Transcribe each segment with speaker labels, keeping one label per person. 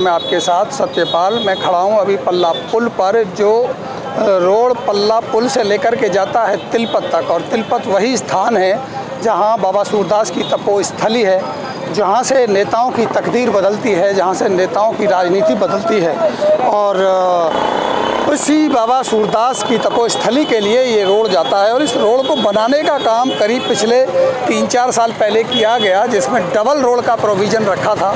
Speaker 1: मैं आपके साथ सत्यपाल, मैं खड़ा हूँ अभी पल्ला पुल पर, जो रोड पल्ला पुल से लेकर के जाता है तिलपत तक। और तिलपत वही स्थान है जहाँ बाबा सूरदास की तपोस्थली है, जहाँ से नेताओं की तकदीर बदलती है, जहाँ से नेताओं की राजनीति बदलती है। और उसी बाबा सूरदास की तपोस्थली के लिए ये रोड जाता है। और इस रोड को बनाने का काम करीब पिछले 3-4 साल पहले किया गया, जिसमें डबल रोड का प्रोविज़न रखा था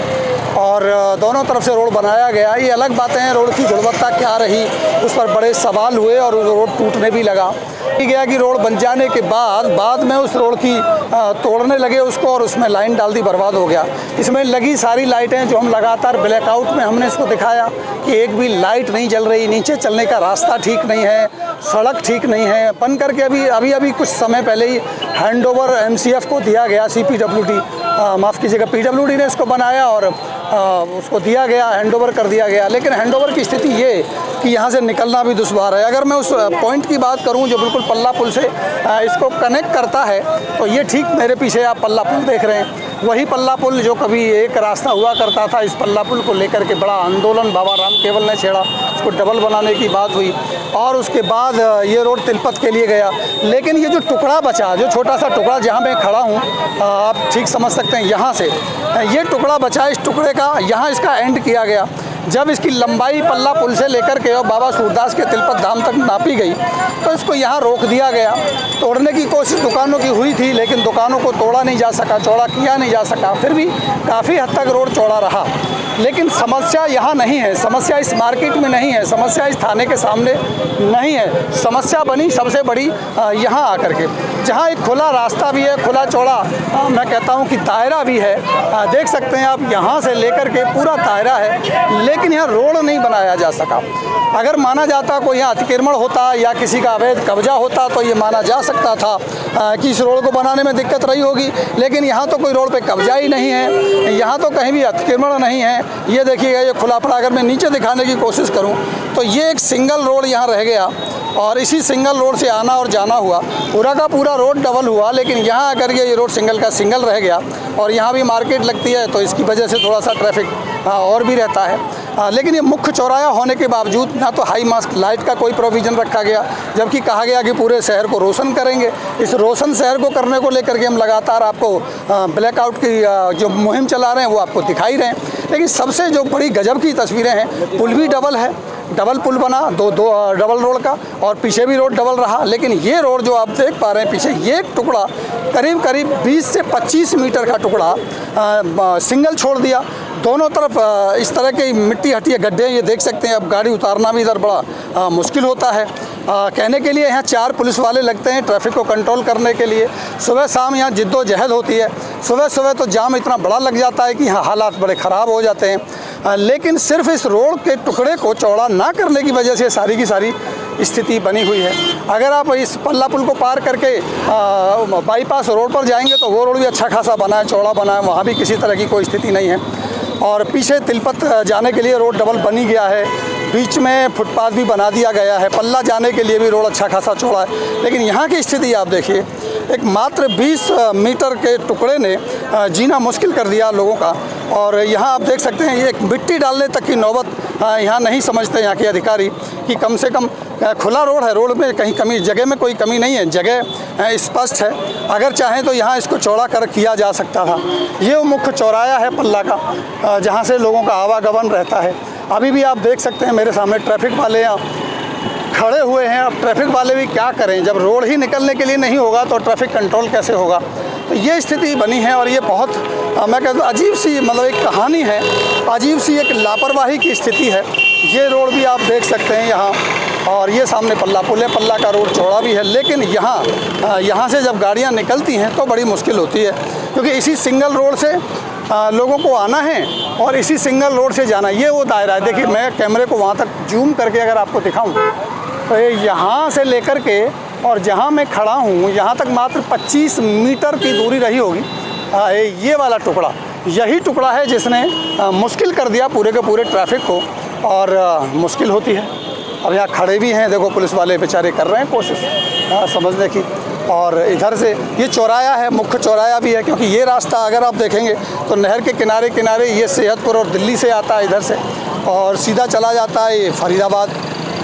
Speaker 1: और दोनों तरफ से रोड बनाया गया। ये अलग बातें हैं, रोड की गुणवत्ता क्या रही उस पर बड़े सवाल हुए और रोड टूटने भी लगा। गया कि रोड बन जाने के बाद में उस रोड की तोड़ने लगे उसको और उसमें लाइन डाल दी, बर्बाद हो गया। इसमें लगी सारी लाइटें जो हम लगातार ब्लैकआउट में हमने इसको दिखाया कि एक भी लाइट नहीं जल रही, नीचे चलने का रास्ता ठीक नहीं है, सड़क ठीक नहीं है। बन करके अभी कुछ समय पहले ही हैंडओवर MCF को दिया गया, CPWD माफ़ कीजिएगा PWD ने इसको बनाया और उसको दिया गया, हैंडओवर कर दिया गया। लेकिन हैंडओवर की स्थिति ये कि यहाँ से निकलना भी दुश्वार है। अगर मैं उस पॉइंट की बात करूँ जो बिल्कुल पल्ला पुल से इसको कनेक्ट करता है, तो ये ठीक मेरे पीछे आप पल्ला पुल देख रहे हैं, वही पल्ला पुल जो कभी एक रास्ता हुआ करता था। इस पल्ला पुल को लेकर के बड़ा आंदोलन बाबा रामकेवल ने छेड़ा, उसको डबल बनाने की बात हुई और उसके बाद ये रोड तिलपत के लिए गया। लेकिन ये जो टुकड़ा बचा, जो छोटा सा टुकड़ा जहाँ मैं खड़ा हूँ, आप ठीक समझ सकते हैं, यहाँ से ये टुकड़ा बचा, इस टुकड़े का यहाँ इसका एंड किया गया। जब इसकी लंबाई पल्ला पुल से लेकर के और बाबा सूरदास के तिलपत धाम तक नापी गई, तो इसको यहाँ रोक दिया गया। तोड़ने की कोशिश दुकानों की हुई थी, लेकिन दुकानों को तोड़ा नहीं जा सका, चौड़ा किया नहीं जा सका। फिर भी काफ़ी हद तक रोड चौड़ा रहा। लेकिन समस्या यहाँ नहीं है, समस्या इस मार्केट में नहीं है, समस्या इस थाने के सामने नहीं है। समस्या बनी सबसे बड़ी यहाँ आकर के, जहाँ एक खुला रास्ता भी है, खुला चौड़ा मैं कहता हूँ कि दायरा भी है। देख सकते हैं आप, यहाँ से लेकर के पूरा दायरा है, लेकिन यहाँ रोड नहीं बनाया जा सका। अगर माना जाता कोई यहाँ अतिक्रमण होता या किसी का अवैध कब्जा होता तो ये माना जा सकता था कि इस रोड को बनाने में दिक्कत रही होगी। लेकिन यहाँ तो कोई रोड पे कब्जा ही नहीं है, यहाँ तो कहीं भी अतिक्रमण नहीं है। ये देखिएगा, ये खुला पड़ा। अगर मैं नीचे दिखाने की कोशिश करूँ तो ये एक सिंगल रोड यहाँ रह गया और इसी सिंगल रोड से आना और जाना हुआ। पूरा का पूरा रोड डबल हुआ, लेकिन यहाँ आकर के ये रोड सिंगल का सिंगल रह गया। और यहाँ भी मार्केट लगती है, तो इसकी वजह से थोड़ा सा ट्रैफिक और भी रहता है। लेकिन ये मुख्य चौराहा होने के बावजूद ना तो हाई मास्क लाइट का कोई प्रोविज़न रखा गया, जबकि कहा गया कि पूरे शहर को रोशन करेंगे। इस रोशन शहर को करने को लेकर के हम लगातार आपको ब्लैकआउट की जो मुहिम चला रहे हैं वो आपको दिखाई रहे हैं। लेकिन सबसे जो बड़ी गजब की तस्वीरें हैं, पुल भी डबल है, डबल पुल बना, दो डबल रोड का, और पीछे भी रोड डबल रहा। लेकिन ये रोड जो आप देख पा रहे हैं पीछे, ये एक टुकड़ा करीब 20 से 25 मीटर का टुकड़ा सिंगल छोड़ दिया। दोनों तरफ इस तरह के मिट्टी हटिए गड्ढे, ये देख सकते हैं। अब गाड़ी उतारना भी इधर बड़ा मुश्किल होता है। कहने के लिए यहाँ 4 पुलिस वाले लगते हैं ट्रैफिक को कंट्रोल करने के लिए। सुबह शाम यहाँ जिद्दोजहद होती है। सुबह तो जाम इतना बड़ा लग जाता है कि यहाँ हालात बड़े ख़राब हो जाते हैं। लेकिन सिर्फ इस रोड के टुकड़े को चौड़ा ना करने की वजह से सारी की सारी स्थिति बनी हुई है। अगर आप इस पल्ला पुल को पार करके बाईपास रोड पर जाएंगे तो वो रोड भी अच्छा खासा बना है, चौड़ा बना है, वहाँ भी किसी तरह की कोई स्थिति नहीं है। और पीछे तिलपत जाने के लिए रोड डबल बनी गया है, बीच में फुटपाथ भी बना दिया गया है, पल्ला जाने के लिए भी रोड अच्छा खासा चौड़ा है। लेकिन यहाँ की स्थिति आप देखिए, एक मात्र 20 मीटर के टुकड़े ने जीना मुश्किल कर दिया लोगों का। और यहाँ आप देख सकते हैं, ये एक मिट्टी डालने तक की नौबत यहाँ नहीं समझते यहाँ के अधिकारी कि कम से कम खुला रोड है, रोड में कहीं कमी, जगह में कोई कमी नहीं है, जगह स्पष्ट है। अगर चाहें तो यहाँ इसको चौड़ा कर किया जा सकता था। ये वो मुख्य चौराहा है पल्ला का, जहाँ से लोगों का आवागमन रहता है। अभी भी आप देख सकते हैं मेरे सामने ट्रैफिक वाले यहाँ खड़े हुए हैं। अब ट्रैफिक वाले भी क्या करें, जब रोड ही निकलने के लिए नहीं होगा तो ट्रैफिक कंट्रोल कैसे होगा। तो ये स्थिति बनी है और ये बहुत मैं कहता हूँ अजीब सी, मतलब एक कहानी है, अजीब सी एक लापरवाही की स्थिति है। ये रोड भी आप देख सकते हैं यहाँ, और ये सामने पल्ला पुल है, पल्ला का रोड चौड़ा भी है। लेकिन यहाँ से जब गाड़ियाँ निकलती हैं तो बड़ी मुश्किल होती है, क्योंकि इसी सिंगल रोड से लोगों को आना है और इसी सिंगल रोड से जाना। ये वो दायरा है। देखिए, मैं कैमरे को वहाँ तक जूम करके अगर आपको दिखाऊं तो यहाँ से लेकर के और जहाँ मैं खड़ा हूँ यहाँ तक मात्र 25 मीटर की दूरी रही होगी। ये वाला टुकड़ा, यही टुकड़ा है जिसने मुश्किल कर दिया पूरे के पूरे ट्रैफिक को, और मुश्किल होती है। अब यहाँ खड़े भी हैं, देखो पुलिस वाले बेचारे कर रहे हैं कोशिश समझने की। और इधर से ये चौराया है, मुख्य चौराया भी है, क्योंकि ये रास्ता अगर आप देखेंगे तो नहर के किनारे किनारे ये सेहतपुर और दिल्ली से आता है इधर से, और सीधा चला जाता है ये फरीदाबाद,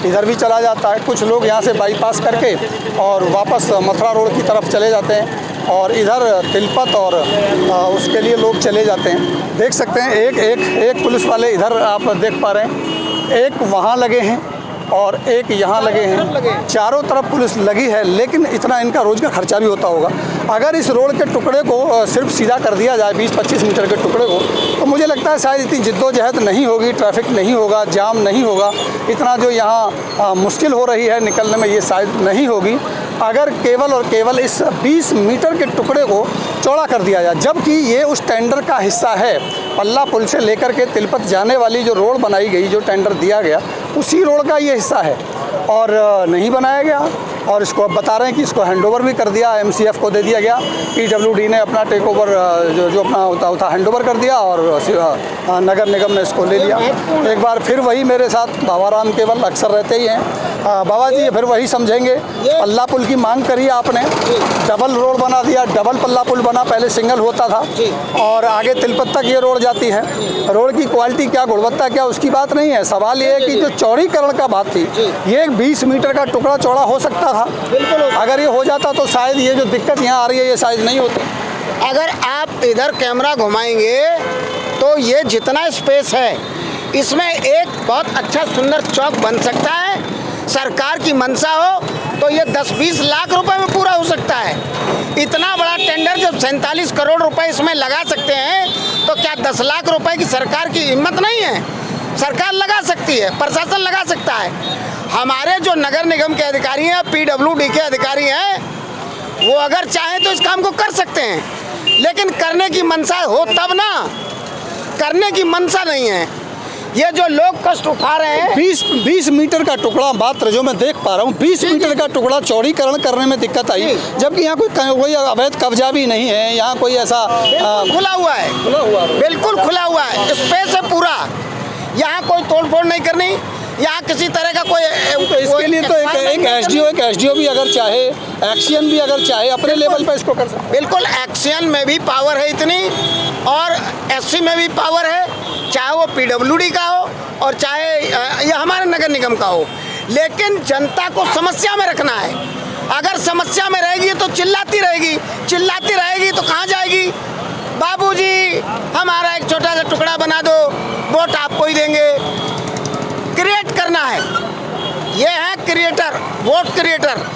Speaker 1: इधर भी चला जाता है। कुछ लोग यहाँ से बाईपास करके और वापस मथुरा रोड की तरफ चले जाते हैं, और इधर तिलपत और उसके लिए लोग चले जाते हैं। देख सकते हैं एक पुलिस वाले इधर आप देख पा रहे हैं, एक वहाँ लगे हैं और एक यहाँ लगे हैं, चारों तरफ पुलिस लगी है। लेकिन इतना इनका रोज़ का खर्चा भी होता होगा। अगर इस रोड के टुकड़े को सिर्फ सीधा कर दिया जाए 20-25 मीटर के टुकड़े को, तो मुझे लगता है शायद इतनी जिद्दोजहद नहीं होगी, ट्रैफिक नहीं होगा, जाम नहीं होगा, इतना जो यहाँ मुश्किल हो रही है निकलने में ये शायद नहीं होगी, अगर केवल और केवल इस 20 मीटर के टुकड़े को चौड़ा कर दिया जाए। जबकि ये उस टेंडर का हिस्सा है, पल्ला पुल से लेकर के तिलपत जाने वाली जो रोड बनाई गई, जो टेंडर दिया गया, उसी रोड का ये हिस्सा है और नहीं बनाया गया। और इसको अब बता रहे हैं कि इसको हैंडओवर भी कर दिया, एमसीएफ को दे दिया गया। पीडब्ल्यूडी ने अपना टेक ओवर जो अपना होता हैंडओवर कर दिया और नगर निगम ने इसको ले लिया। एक बार फिर वही मेरे साथ बाबा राम केवल अक्सर रहते ही हैं। बाबा जी फिर वही समझेंगे, पल्ला पुल की मांग करी आपने, डबल रोड बना दिया, डबल पल्ला पुल बना, पहले सिंगल होता था और आगे तिलपत तक ये रोड जाती है। रोड की क्वालिटी क्या, गुणवत्ता क्या, उसकी बात नहीं है। सवाल ये है कि जो चौड़ीकरण का बात थी, ये 20 मीटर का टुकड़ा चौड़ा हो सकता था। बिल्कुल, अगर ये हो जाता तो शायद ये जो दिक्कत यहाँ आ रही है ये शायद नहीं होती।
Speaker 2: अगर आप इधर कैमरा घुमाएंगे तो ये जितना स्पेस है इसमें एक बहुत अच्छा सुंदर चौक बन सकता है। सरकार की मंशा हो तो ये 10-20 लाख रुपए में पूरा हो सकता है। इतना बड़ा टेंडर जब 47 करोड़ रुपए इसमें लगा सकते हैं, तो क्या 10 लाख रुपए की सरकार की हिम्मत नहीं है? सरकार लगा सकती है, प्रशासन लगा सकता है। हमारे जो नगर निगम के अधिकारी हैं, पीडब्ल्यूडी के अधिकारी हैं, वो अगर चाहें तो इस काम को कर सकते हैं, लेकिन करने की मंशा हो तब ना, करने की मंशा नहीं है। ये जो लोग कष्ट उठा रहे हैं,
Speaker 1: 20 मीटर का टुकड़ा मात्र जो मैं देख पा रहा हूँ, 20 मीटर का टुकड़ा चौड़ीकरण करने में दिक्कत आई, जबकि यहाँ कोई अवैध कब्जा भी नहीं है। यहाँ कोई ऐसा
Speaker 2: खुला हुआ है, बिल्कुल खुला हुआ है, स्पेस है पूरा। यहाँ कोई तोड़फोड़ नहीं करनी, यहाँ किसी तरह का कोई
Speaker 1: तो इसके लिए तो एक एसडीओ भी अगर चाहे, एक्शन भी अगर चाहे, अपने लेवल पर इसको कर सकते।
Speaker 2: बिल्कुल, एक्शन में भी पावर है इतनी और एससी में भी पावर है, चाहे वो पीडब्ल्यूडी का हो और चाहे ये हमारे नगर निगम का हो। लेकिन जनता को समस्या में रखना है। अगर समस्या में रहेगी तो चिल्लाती रहेगी तो कहाँ जाएगी? बाबूजी हमारा एक छोटा सा टुकड़ा बना दो, वोट आपको ही देंगे। क्रिएट करना है, ये है क्रिएटर, वोट क्रिएटर।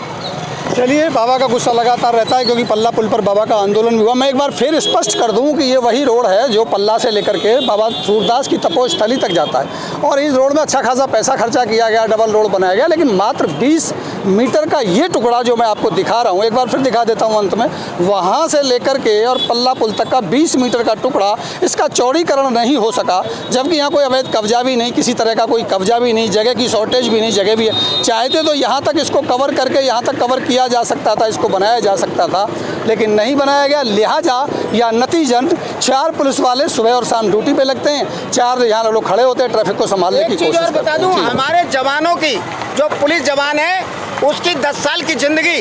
Speaker 1: चलिए, बाबा का गुस्सा लगातार रहता है क्योंकि पल्ला पुल पर बाबा का आंदोलन भी हुआ। मैं एक बार फिर स्पष्ट कर दूं कि ये वही रोड है जो पल्ला से लेकर के बाबा सूरदास की तपोस्थली तक जाता है, और इस रोड में अच्छा खासा पैसा खर्चा किया गया, डबल रोड बनाया गया। लेकिन मात्र 20 मीटर का ये टुकड़ा जो मैं आपको दिखा रहा हूँ, एक बार फिर दिखा देता हूँ अंत में, वहाँ से लेकर के और पल्ला पुल तक का 20 मीटर का टुकड़ा, इसका चौड़ीकरण नहीं हो सका। जबकि यहाँ कोई अवैध कब्जा भी नहीं, किसी तरह का कोई कब्जा भी नहीं, जगह की शॉर्टेज भी नहीं, जगह भी है। चाहते तो यहाँ तक इसको कवर करके यहाँ तक कवर किया जा सकता था, इसको बनाया जा सकता था, लेकिन नहीं बनाया गया। लिहाजा या नतीजन 4 पुलिस वाले सुबह और शाम ड्यूटी पे लगते हैं, 4 यहाँ लोग खड़े होते हैं ट्रैफिक को संभालने की कोशिश करते हैं।
Speaker 2: बता दूं, हमारे जवानों की, जो पुलिस जवान है, उसकी 10 साल की जिंदगी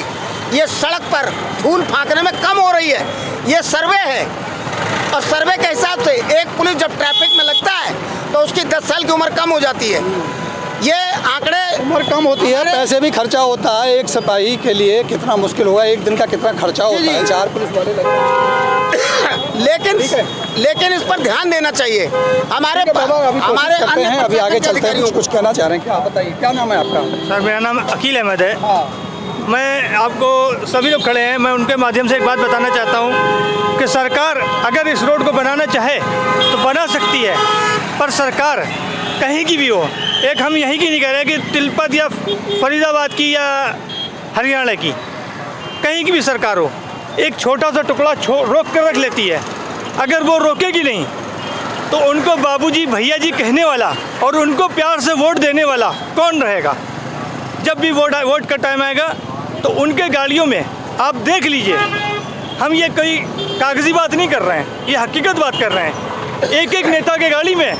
Speaker 2: ये सड़क पर धूल फांकने में कम हो रही है। ये सर्वे है और सर्वे के हिसाब से एक पुलिस जब ट्रैफिक में लगता है तो उसकी 10 साल की उम्र कम हो जाती है। ये आंकड़े,
Speaker 1: उम्र कम होती है, पैसे भी खर्चा होता है। एक सिपाही के लिए कितना मुश्किल होगा, एक दिन का कितना खर्चा होता है, 4 पुलिस वाले लगते हैं।
Speaker 2: लेकिन इस पर ध्यान देना चाहिए। हमारे
Speaker 1: अभी आगे चलते हैं, कुछ कहना चाह रहे हैं क्या? आप बताइए, क्या नाम है आपका?
Speaker 3: सर, मेरा नाम अकील अहमद है। मैं आपको, सभी लोग खड़े हैं, मैं उनके माध्यम से एक बात बताना चाहता हूँ कि सरकार अगर इस रोड को बनाना चाहे तो बना सकती है, पर सरकार कहीं की भी हो, एक हम यहीं की नहीं कह रहे कि तिलपत या फरीदाबाद की या हरियाणा की, कहीं की भी सरकार हो, एक छोटा सा टुकड़ा रोक कर रख लेती है। अगर वो रोकेगी नहीं तो उनको बाबूजी भैया जी कहने वाला और उनको प्यार से वोट देने वाला कौन रहेगा? जब भी वोट का टाइम आएगा तो उनके गाड़ियों में आप देख लीजिए, हम ये कोई कागजी बात नहीं कर रहे हैं, ये हकीकत बात कर रहे हैं। एक एक नेता के गाड़ी में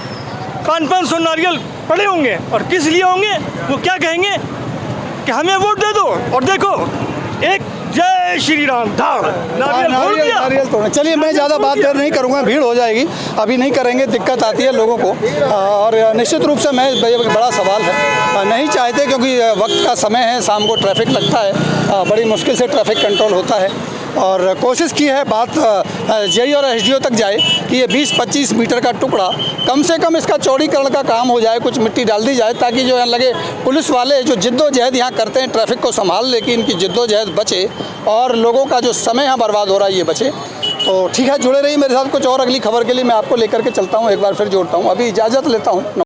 Speaker 3: 500 नारियल पड़े होंगे, और किस लिए होंगे? वो क्या कहेंगे कि हमें वोट दे दो, और देखो एक जय श्री राम धाड़ नारियल फोड़ दिया।
Speaker 1: नारियल तोड़ने। चलिए मैं ज़्यादा बात देर नहीं करूँगा, भीड़ हो जाएगी, अभी नहीं करेंगे, दिक्कत आती है लोगों को। और निश्चित रूप से मैं बड़ा सवाल है, नहीं चाहते क्योंकि वक्त का समय है, शाम को ट्रैफिक लगता है, बड़ी मुश्किल से ट्रैफिक कंट्रोल होता है। और कोशिश की है बात जेई और एसडीओ तक जाए कि ये 20-25 मीटर का टुकड़ा कम से कम इसका चौड़ीकरण का काम हो जाए, कुछ मिट्टी डाल दी जाए ताकि जो है लगे पुलिस वाले जो जिद्दोजहद यहाँ करते हैं ट्रैफिक को संभाल ले कि इनकी जिद्दोजहद बचे और लोगों का जो समय यहाँ बर्बाद हो रहा है ये बचे। तो ठीक है, जुड़े रहिए मेरे साथ, कुछ और अगली खबर के लिए मैं आपको लेकर के चलता हूँ, एक बार फिर जोड़ता हूँ। अभी इजाज़त लेता हूँ।